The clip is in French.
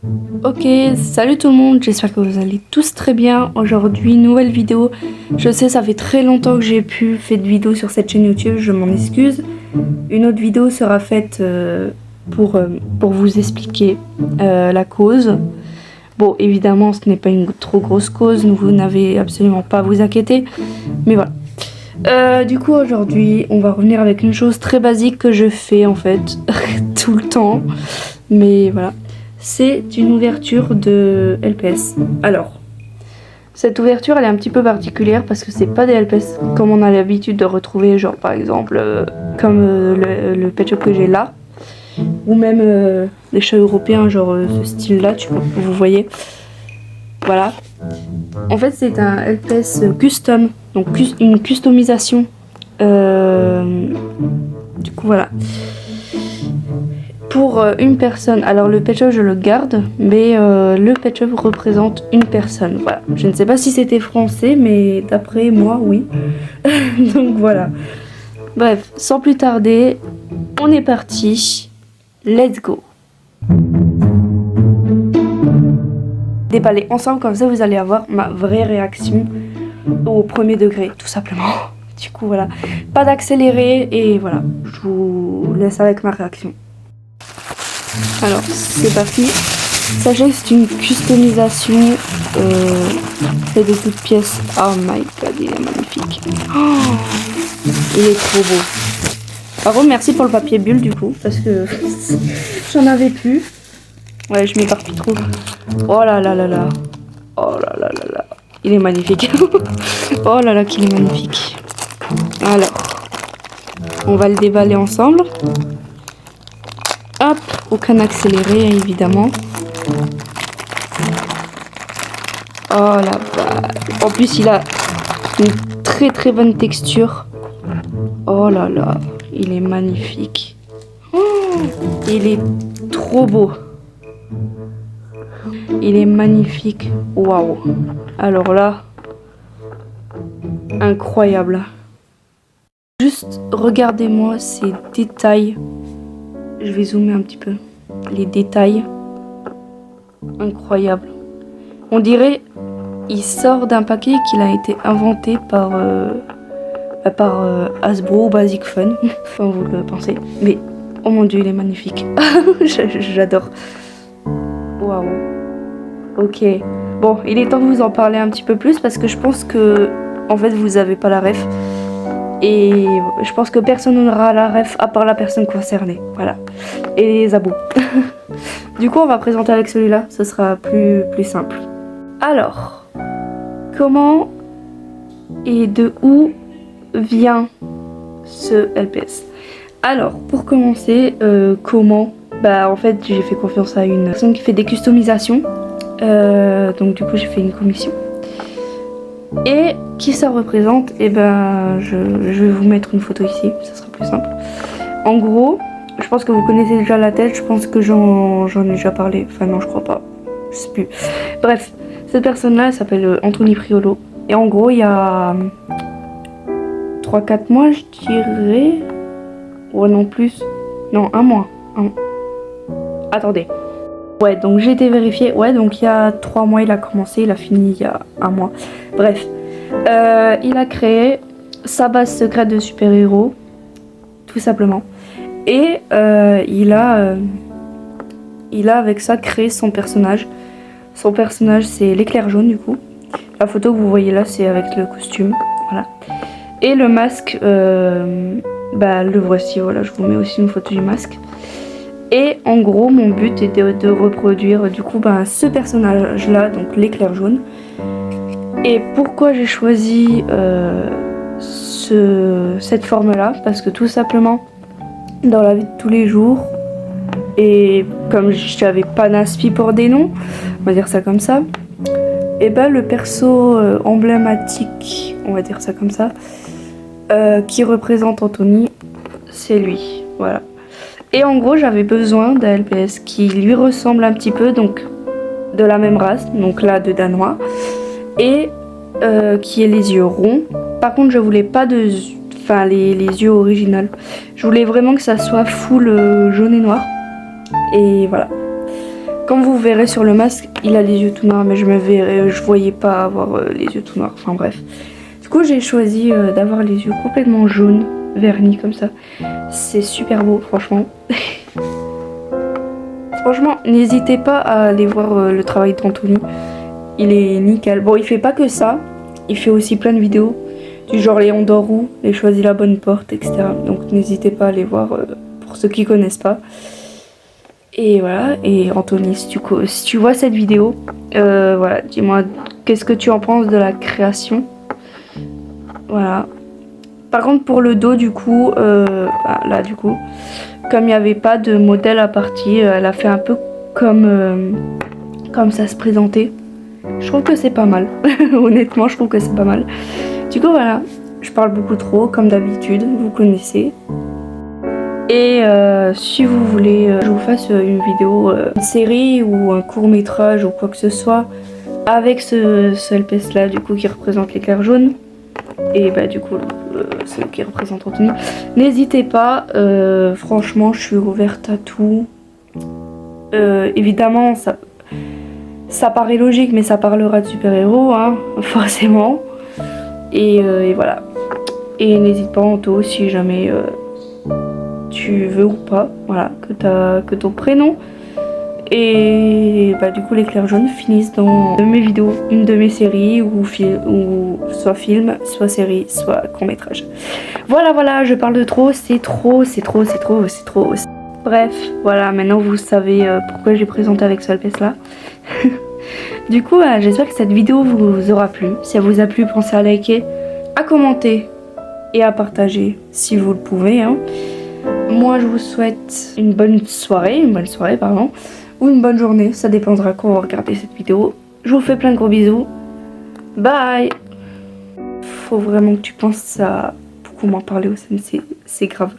Ok, salut tout le monde, j'espère que vous allez tous très bien. Aujourd'hui, nouvelle vidéo. Je sais, ça fait très longtemps que j'ai pu faire de vidéo sur cette chaîne YouTube, je m'en excuse. Une autre vidéo sera faite pour vous expliquer la cause. Bon, évidemment, ce n'est pas une trop grosse cause, vous n'avez absolument pas à vous inquiéter. Mais voilà. Du coup, aujourd'hui, on va revenir avec une chose très basique que je fais en fait tout le temps. Mais voilà. C'est une ouverture de LPS. Alors, cette ouverture elle est un petit peu particulière parce que c'est pas des LPS comme on a l'habitude de retrouver, genre par exemple comme le pet shop que j'ai là, ou même les chats européens, genre ce style là, vous voyez. Voilà. En fait, c'est un LPS custom, donc une customisation. Du coup, voilà. Pour une personne, alors le pet shop je le garde, mais le pet shop représente une personne. Voilà. Je ne sais pas si c'était français, mais d'après moi, oui. Donc voilà. Bref, sans plus tarder, on est parti. Let's go. Déballer ensemble, comme ça vous allez avoir ma vraie réaction au premier degré, tout simplement. Du coup, voilà. Pas d'accélérer et voilà. Je vous laisse avec ma réaction. Alors, c'est parti. Sachez que c'est une customisation faite de toutes pièces. Oh my god, il est magnifique. Oh, il est trop beau. Par contre, merci pour le papier bulle du coup, parce que j'en avais plus. Ouais, je m'éparpille trop. Oh là là là là. Oh là là là là. Il est magnifique. Oh là là, qu'il est magnifique. Alors, on va le déballer ensemble. Hop, aucun accéléré évidemment. Oh la vache. En plus il a une très très bonne texture. Oh là là, il est magnifique. Oh, il est trop beau. Il est magnifique. Waouh. Alors là, incroyable. Juste regardez-moi ces détails. Je vais zoomer un petit peu. Les détails. Incroyable. On dirait il sort d'un paquet qu'il a été inventé par Hasbro Basic Fun. Enfin, vous le pensez. Mais, oh mon dieu, il est magnifique. J'adore. Waouh. Ok. Bon, il est temps de vous en parler un petit peu plus parce que je pense que, en fait, vous avez pas la ref. Et je pense que personne n'aura la ref à part la personne concernée. Voilà. Et les abos. Du coup, on va présenter avec celui-là. Ce sera plus simple. Alors, comment et de où vient ce LPS? Alors, pour commencer, comment? Bah, en fait, j'ai fait confiance à une personne qui fait des customisations. Donc, du coup, j'ai fait une commission. Et qui ça représente? Et ben, je vais vous mettre une photo ici, ça sera plus simple. En gros, je pense que vous connaissez déjà la tête, je pense que j'en ai déjà parlé. Enfin non, je crois pas, je sais plus. Bref, cette personne-là s'appelle Anthony Priolo. Et en gros, il y a 3-4 mois, je dirais. Ouais, non plus. Non, un mois. Attendez. Ouais, donc j'ai été vérifiée. Ouais, donc il y a 3 mois, il a commencé, il a fini il y a un mois. Bref, il a créé sa base secrète de super-héros, tout simplement. Et il a avec ça créé son personnage. Son personnage, c'est l'éclair jaune du coup. La photo que vous voyez là, c'est avec le costume. Voilà. Et le masque, bah le voici, voilà, je vous mets aussi une photo du masque. Et en gros, mon but était de reproduire du coup ce personnage-là, donc l'éclair jaune. Et pourquoi j'ai choisi cette forme-là? Parce que tout simplement, dans la vie de tous les jours, et comme je n'avais pas d'inspi pour des noms, on va dire ça comme ça, et ben le perso emblématique, on va dire ça comme ça, qui représente Anthony, c'est lui, voilà. Et en gros, j'avais besoin d'un LPS qui lui ressemble un petit peu, donc de la même race, donc là de danois, et qui ait les yeux ronds. Par contre, je voulais pas les yeux originaux. Je voulais vraiment que ça soit full jaune et noir. Et voilà. Comme vous verrez sur le masque, il a les yeux tout noirs, mais je voyais pas avoir les yeux tout noirs. Enfin bref. Du coup, j'ai choisi d'avoir les yeux complètement jaunes, vernis comme ça. C'est super beau, franchement. Franchement, n'hésitez pas à aller voir le travail d'Anthony. Il est nickel. Bon, il fait pas que ça. Il fait aussi plein de vidéos. Du genre les Andorou, les Choisis la bonne porte, etc. Donc n'hésitez pas à aller voir pour ceux qui connaissent pas. Et voilà. Et Anthony, si tu vois cette vidéo, voilà, dis-moi qu'est-ce que tu en penses de la création. Voilà. Par contre, pour le dos, du coup, là, du coup, comme il n'y avait pas de modèle à partir, elle a fait un peu comme ça se présentait. Je trouve que c'est pas mal. Honnêtement, je trouve que c'est pas mal. Du coup, voilà. Je parle beaucoup trop, comme d'habitude, vous connaissez. Et si vous voulez que je vous fasse une vidéo, une série ou un court-métrage ou quoi que ce soit, avec ce LPS là, du coup, qui représente l'éclair jaune, et bah du coup, ce qui représente Anthony, n'hésitez pas, franchement, je suis ouverte à tout. Évidemment, ça paraît logique, mais ça parlera de super-héros, hein, forcément. Et voilà. Et n'hésite pas, Anto, si jamais tu veux ou pas, voilà, que ton prénom et bah du coup l'éclair jaune finissent dans une de mes vidéos, une de mes séries ou soit film, soit série, soit court-métrage. Voilà, je parle de trop, c'est trop. Bref, voilà, maintenant vous savez pourquoi j'ai présenté avec ce LPS là. Du coup, j'espère que cette vidéo vous aura plu. Si elle vous a plu, pensez à liker, à commenter et à partager si vous le pouvez, hein. Moi, je vous souhaite une bonne soirée, pardon, ou une bonne journée, ça dépendra quand vous regardez cette vidéo. Je vous fais plein de gros bisous. Bye. Faut vraiment que tu penses à beaucoup m'en parler au sein, c'est grave.